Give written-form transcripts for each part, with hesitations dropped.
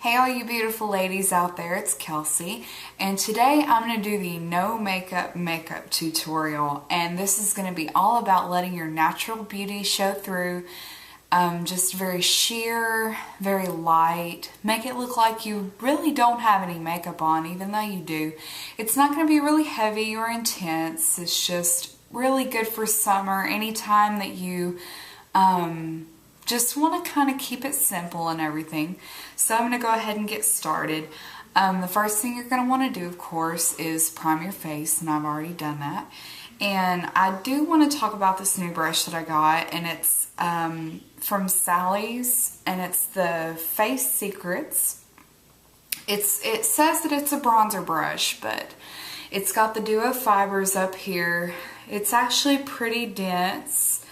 Hey all you beautiful ladies out there, it's Kelsey, and today I'm going to do the no makeup tutorial, and this is going to be all about letting your natural beauty show through. Just very sheer, very light, make it look like you really don't have any makeup on even though you do. It's not going to be really heavy or intense, it's just really good for summer, anytime that you just want to kind of keep it simple and everything. So I'm going to go ahead and get started. The first thing you're going to want to do, of course, is prime your face, and I've already done that. And I do want to talk about this new brush that I got, and it's from Sally's, and it's the Face Secrets. It says that it's a bronzer brush, but it's got the duo fibers up here. It's actually pretty dense.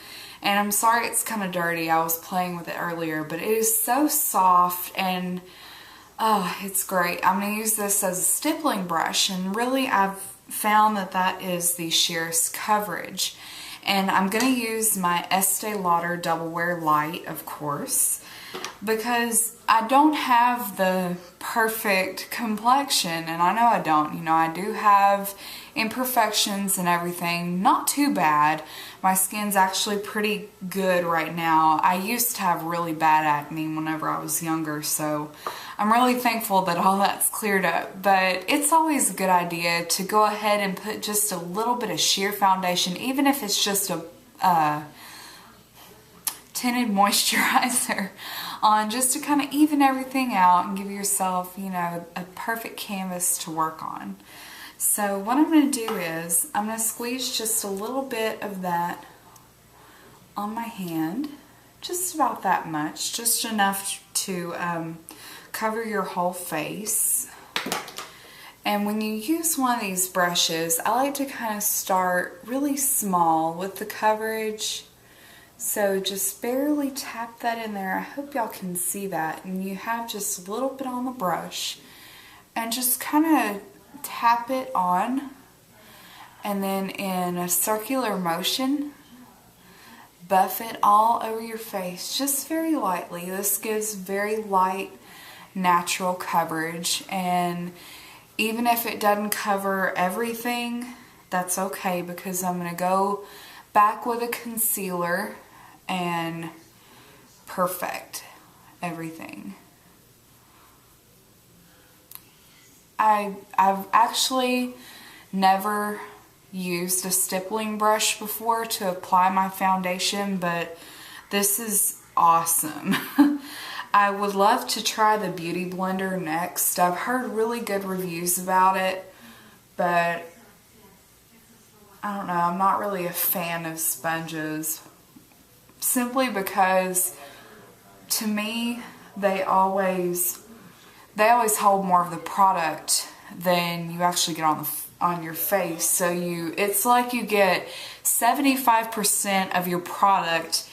And I'm sorry it's kind of dirty. I was playing with it earlier, but it is so soft and it's great. I'm going to use this as a stippling brush, and really I've found that that is the sheerest coverage. And I'm going to use my Estee Lauder Double Wear Light, of course, because I don't have the perfect complexion, and I know I don't. You know, I do have imperfections and everything. Not too bad. My skin's actually pretty good right now. I used to have really bad acne whenever I was younger, so I'm really thankful that all that's cleared up. But it's always a good idea to go ahead and put just a little bit of sheer foundation, even if it's just a tinted moisturizer on, just to kind of even everything out and give yourself, you know, a perfect canvas to work on. So what I'm going to do is I'm going to squeeze just a little bit of that on my hand, just about that much, just enough to cover your whole face. And when you use one of these brushes, I like to kind of start really small with the coverage. So just barely tap that in there. I hope y'all can see that. And you have just a little bit on the brush. And just kind of tap it on. And then in a circular motion, buff it all over your face. Just very lightly. This gives very light, natural coverage. And even if it doesn't cover everything, that's okay, because I'm going to go back with a concealer and perfect everything. I've actually never used a stippling brush before to apply my foundation, but this is awesome. I would love to try the Beauty Blender next. I've heard really good reviews about it, but I don't know, I'm not really a fan of sponges. Simply because, to me, they always hold more of the product than you actually get on your face. So it's like you get 75% of your product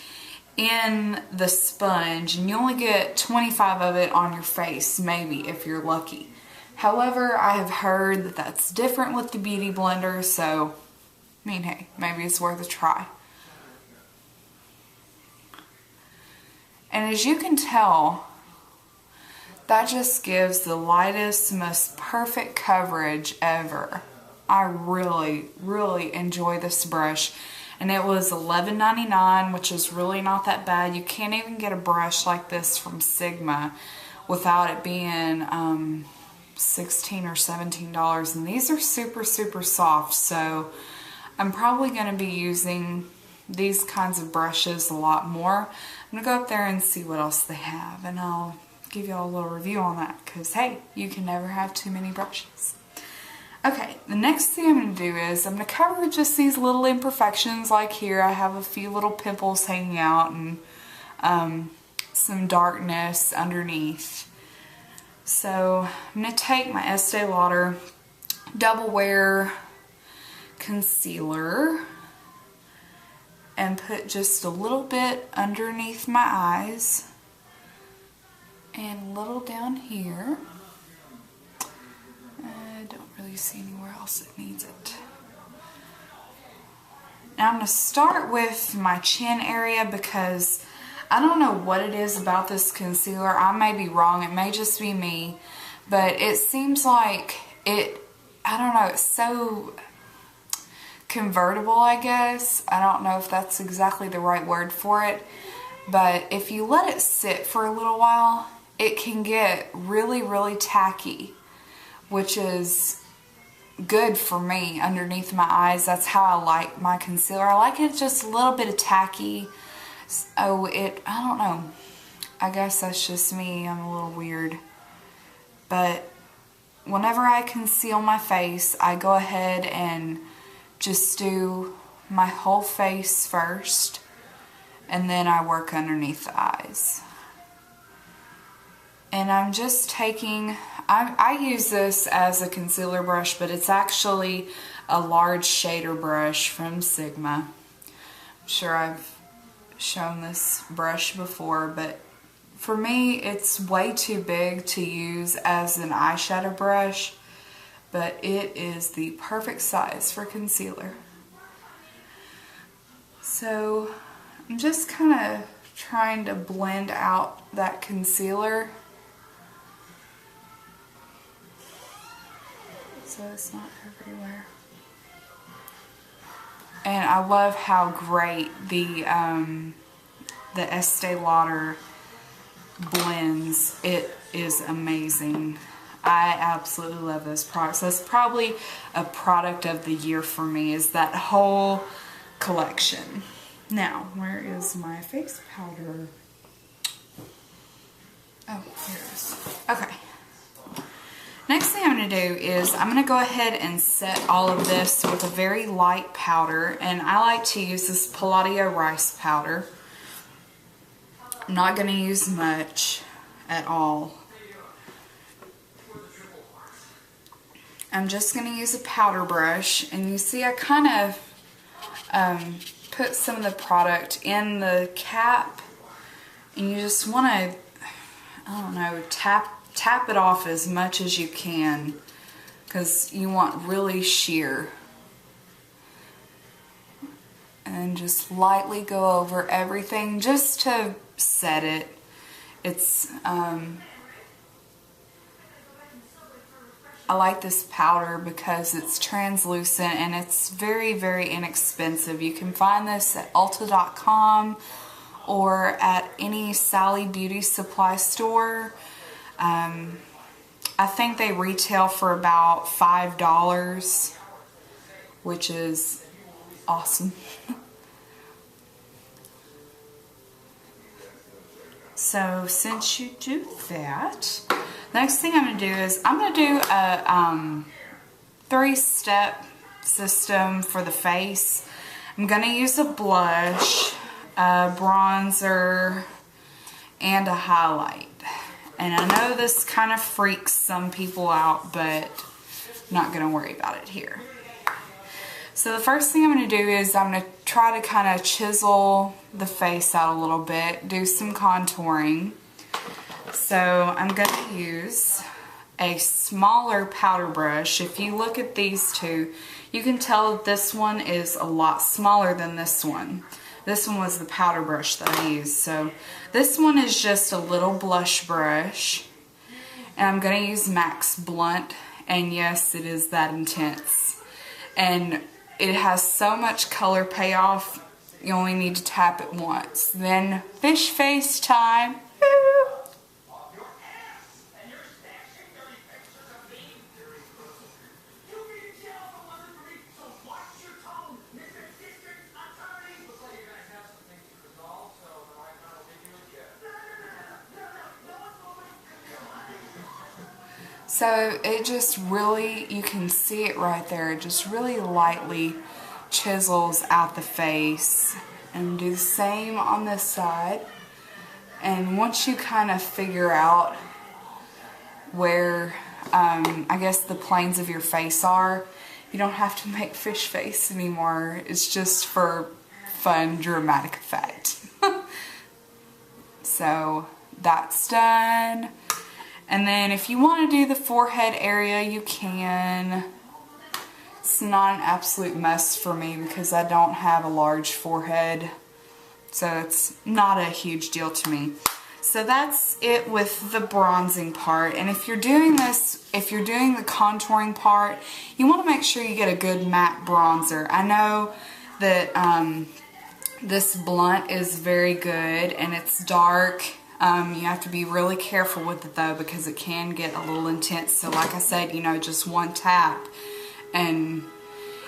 in the sponge, and you only get 25 of it on your face, maybe, if you're lucky. However, I have heard that that's different with the Beauty Blender, so I mean, hey, maybe it's worth a try. And as you can tell, that just gives the lightest, most perfect coverage ever. I really, really enjoy this brush. And it was $11.99, which is really not that bad. You can't even get a brush like this from Sigma without it being $16 or $17. And these are super, super soft. So I'm probably going to be using these kinds of brushes a lot more. I'm going to go up there and see what else they have, and I'll give you all a little review on that, because hey, you can never have too many brushes. Okay, the next thing I'm going to do is I'm going to cover just these little imperfections. Like here, I have a few little pimples hanging out and some darkness underneath. So I'm going to take my Estee Lauder Double Wear Concealer and put just a little bit underneath my eyes and a little down here. I don't really see anywhere else it needs it. Now I'm going to start with my chin area, because I don't know what it is about this concealer. I may be wrong. It may just be me. But it seems like I don't know, it's so convertible, I guess. I don't know if that's exactly the right word for it. But if you let it sit for a little while, it can get really, really tacky, which is good for me underneath my eyes. That's how I like my concealer. I like it just a little bit of tacky. Oh, I don't know. I guess that's just me. I'm a little weird. But whenever I conceal my face, I go ahead and just do my whole face first, and then I work underneath the eyes. And I'm just taking, I use this as a concealer brush, but it's actually a large shader brush from Sigma. I'm sure I've shown this brush before, but for me it's way too big to use as an eyeshadow brush, but it is the perfect size for concealer. So I'm just kind of trying to blend out that concealer so it's not everywhere. And I love how great the Estee Lauder blends. It is amazing. I absolutely love those products. That's probably a product of the year for me, is that whole collection. Now, where is my face powder? Oh, here it is. Okay. Next thing I'm going to do is I'm going to go ahead and set all of this with a very light powder, and I like to use this Palladio rice powder. I'm not going to use much at all. I'm just going to use a powder brush, and you see I kind of put some of the product in the cap, and you just want to, I don't know, tap it off as much as you can, because you want really sheer. And just lightly go over everything just to set it. It's I like this powder because it's translucent and it's very, very inexpensive. You can find this at Ulta.com or at any Sally Beauty Supply store. I think they retail for about $5, which is awesome. So since you do that, next thing I'm going to do is I'm going to do a 3-step system for the face. I'm going to use a blush, a bronzer, and a highlight. And I know this kind of freaks some people out, but I'm not going to worry about it here. So the first thing I'm going to do is I'm going to try to kind of chisel the face out a little bit, do some contouring. So I'm going to use a smaller powder brush. If you look at these two, you can tell that this one is a lot smaller than this one. This one was the powder brush that I used. So this one is just a little blush brush. And I'm going to use MAC's Blunt. And yes, it is that intense. And it has so much color payoff, you only need to tap it once. Then fish face time. So it just really, you can see it right there, it just really lightly chisels out the face. And do the same on this side. And once you kind of figure out where, I guess, the planes of your face are, you don't have to make fish face anymore. It's just for fun, dramatic effect. So that's done. And then if you want to do the forehead area, you can. It's not an absolute must for me because I don't have a large forehead. So it's not a huge deal to me. So that's it with the bronzing part. And if you're doing this, if you're doing the contouring part, you want to make sure you get a good matte bronzer. I know that this blunt is very good and it's dark. You have to be really careful with it though, because it can get a little intense. So like I said, you know, just one tap, and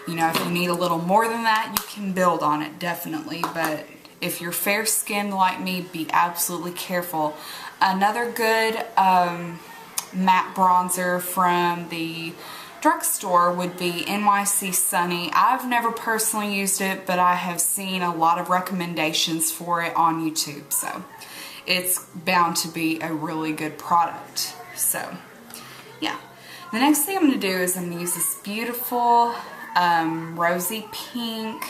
you know, if you need a little more than that, you can build on it, definitely. But if you're fair skinned like me, be absolutely careful. Another good matte bronzer from the drugstore would be NYC Sunny. I've never personally used it, but I have seen a lot of recommendations for it on YouTube. So it's bound to be a really good product. So yeah. The next thing I'm going to do is I'm going to use this beautiful rosy pink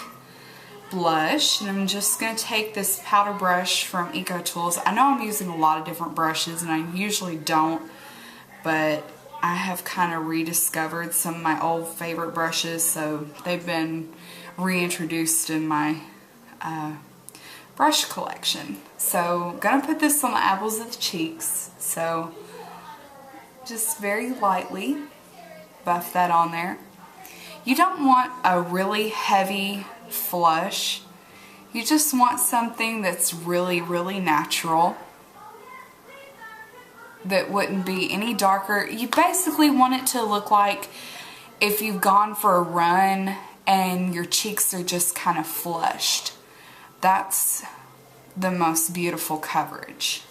blush, and I'm just going to take this powder brush from EcoTools. I know I'm using a lot of different brushes and I usually don't, but I have kind of rediscovered some of my old favorite brushes, so they've been reintroduced in my brush collection. So I'm going to put this on the apples of the cheeks, so just very lightly buff that on there. You don't want a really heavy flush. You just want something that's really, really natural, that wouldn't be any darker. You basically want it to look like if you've gone for a run and your cheeks are just kind of flushed. That's the most beautiful coverage.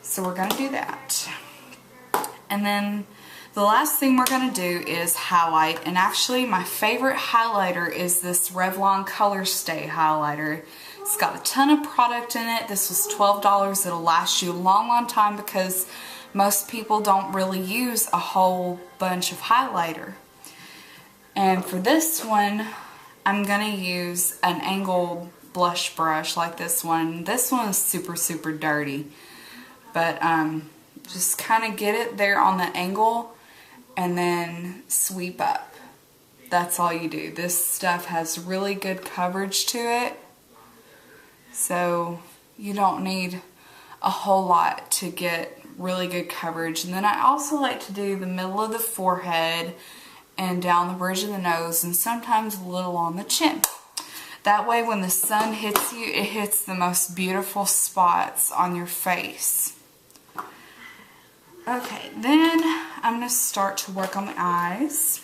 So we're going to do that. And then the last thing we're going to do is highlight. And actually my favorite highlighter is this Revlon Color Stay highlighter. It's got a ton of product in it. This was $12. It'll last you a long, long time because most people don't really use a whole bunch of highlighter. And for this one, I'm going to use an angled blush brush like this one. This one is super, super dirty. But just kind of get it there on the angle and then sweep up. That's all you do. This stuff has really good coverage to it, so you don't need a whole lot to get really good coverage. And then I also like to do the middle of the forehead and down the bridge of the nose, and sometimes a little on the chin. That way when the sun hits you, it hits the most beautiful spots on your face. Okay, then I'm going to start to work on the eyes.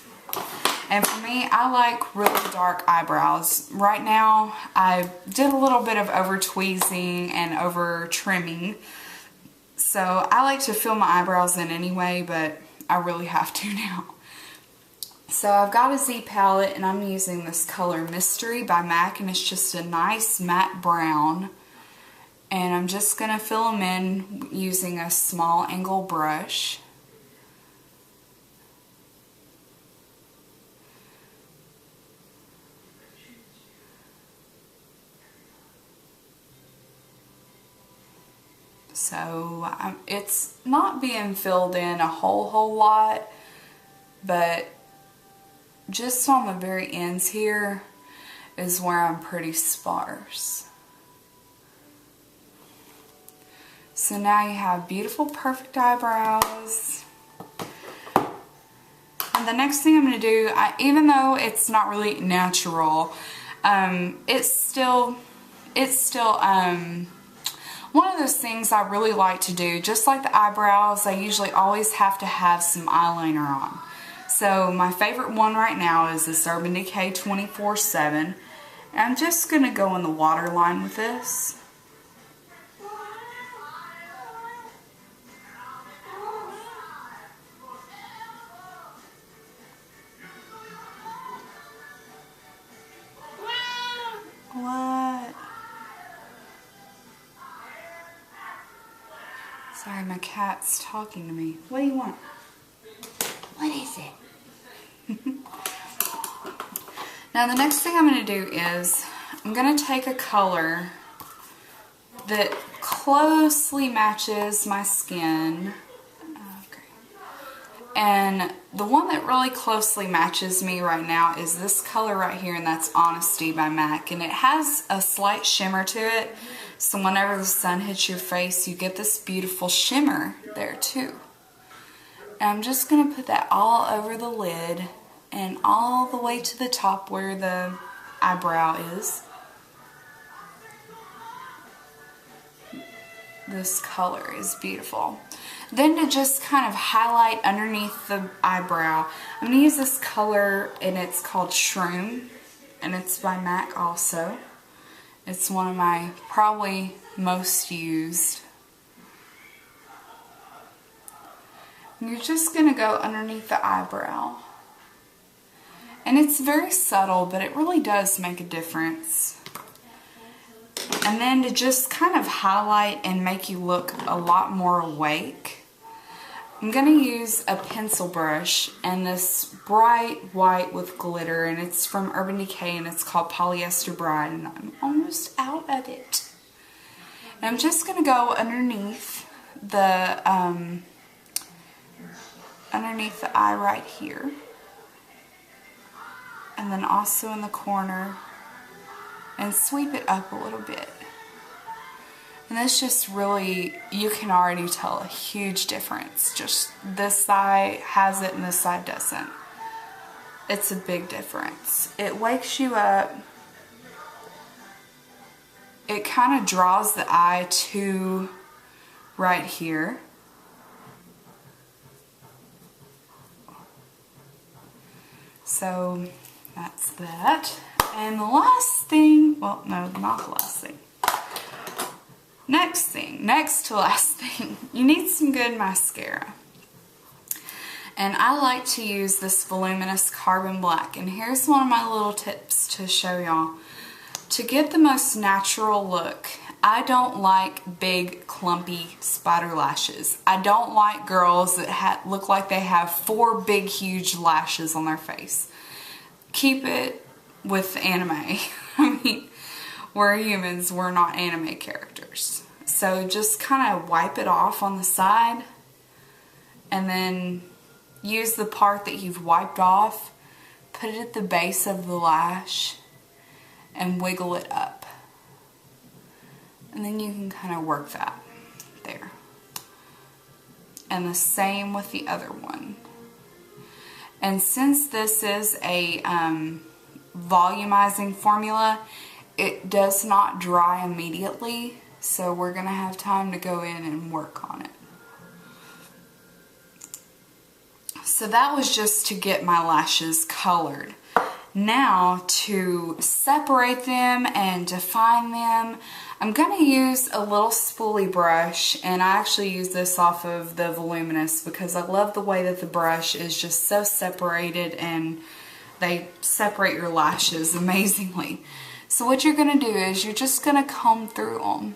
And for me, I like really dark eyebrows. Right now, I did a little bit of over tweezing and over trimming. So I like to fill my eyebrows in anyway, but I really have to now. So I've got a Z palette and I'm using this color Mystery by MAC, and it's just a nice matte brown. And I'm just going to fill them in using a small angle brush. So it's not being filled in a whole lot, but just on the very ends here is where I'm pretty sparse. So now you have beautiful, perfect eyebrows. And the next thing I'm going to do, even though it's not really natural, it's still one of those things I really like to do. Just like the eyebrows, I usually always have to have some eyeliner on. So my favorite one right now is this Urban Decay 24/7. And I'm just going to go in the waterline with this. What? Sorry, my cat's talking to me. What do you want? What is it? Now the next thing I'm going to do is I'm going to take a color that closely matches my skin. Okay. And the one that really closely matches me right now is this color right here, and that's Honesty by MAC. And it has a slight shimmer to it, so whenever the sun hits your face, you get this beautiful shimmer there too. And I'm just going to put that all over the lid and all the way to the top where the eyebrow is. This color is beautiful. Then to just kind of highlight underneath the eyebrow, I'm going to use this color, and it's called Shroom, and it's by MAC also. It's one of my probably most used. And you're just going to go underneath the eyebrow. And it's very subtle, but it really does make a difference. And then to just kind of highlight and make you look a lot more awake, I'm going to use a pencil brush and this bright white with glitter, and it's from Urban Decay, and it's called Polyester Bride, and I'm almost out of it. And I'm just going to go underneath the eye right here, and then also in the corner, and sweep it up a little bit. And this just really, you can already tell a huge difference. Just this side has it and this side doesn't. It's a big difference. It wakes you up. It kind of draws the eye to right here. So that's that. And the last thing, well, no, not the last thing. Next to last thing, you need some good mascara. And I like to use this Voluminous Carbon Black. And here's one of my little tips to show y'all. To get the most natural look, I don't like big, clumpy spider lashes. I don't like girls that look like they have 4 big, huge lashes on their face. Keep it with anime. I mean, we're humans, we're not anime characters. So just kind of wipe it off on the side, and then use the part that you've wiped off, put it at the base of the lash, and wiggle it up. And then you can kind of work that there. And the same with the other one. And since this is a volumizing formula, it does not dry immediately, so we're going to have time to go in and work on it. So that was just to get my lashes colored. Now to separate them and define them, I'm going to use a little spoolie brush, and I actually use this off of the Voluminous because I love the way that the brush is just so separated, and they separate your lashes amazingly. So what you're going to do is you're just going to comb through them.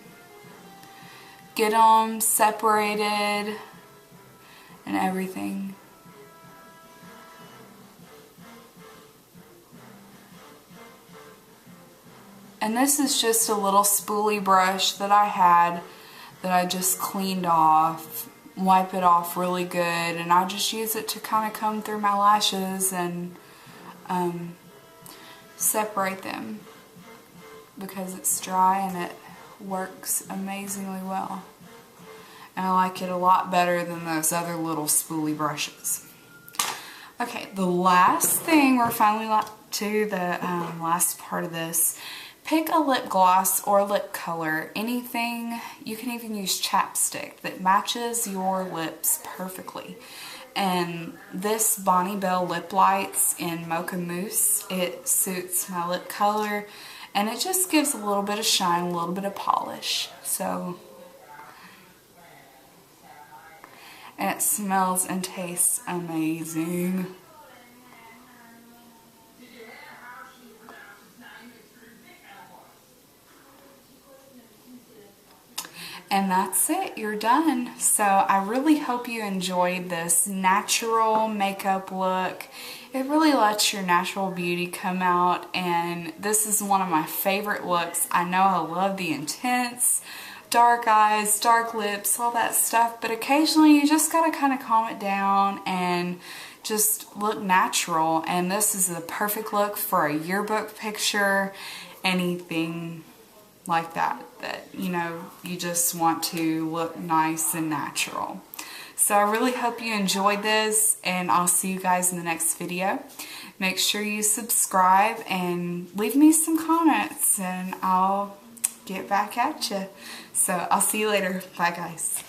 Get them separated and everything. And this is just a little spoolie brush that I had that I just cleaned off. Wipe it off really good, and I just use it to kind of comb through my lashes and separate them because it's dry and it works amazingly well. And I like it a lot better than those other little spoolie brushes. Okay, the last thing, we're finally to the last part of this. Pick a lip gloss or lip color, anything. You can even use chapstick that matches your lips perfectly. And this Bonnie Bell Lip Lights in Mocha Mousse, it suits my lip color, and it just gives a little bit of shine, a little bit of polish. So, and it smells and tastes amazing. And that's it, you're done. So I really hope you enjoyed this natural makeup look. It really lets your natural beauty come out, and this is one of my favorite looks. I know I love the intense dark eyes, dark lips, all that stuff, but occasionally you just gotta kind of calm it down and just look natural. And this is the perfect look for a yearbook picture, anything like that, you know, you just want to look nice and natural. So I really hope you enjoyed this, and I'll see you guys in the next video. Make sure you subscribe and leave me some comments, and I'll get back at you. So I'll see you later. Bye, guys.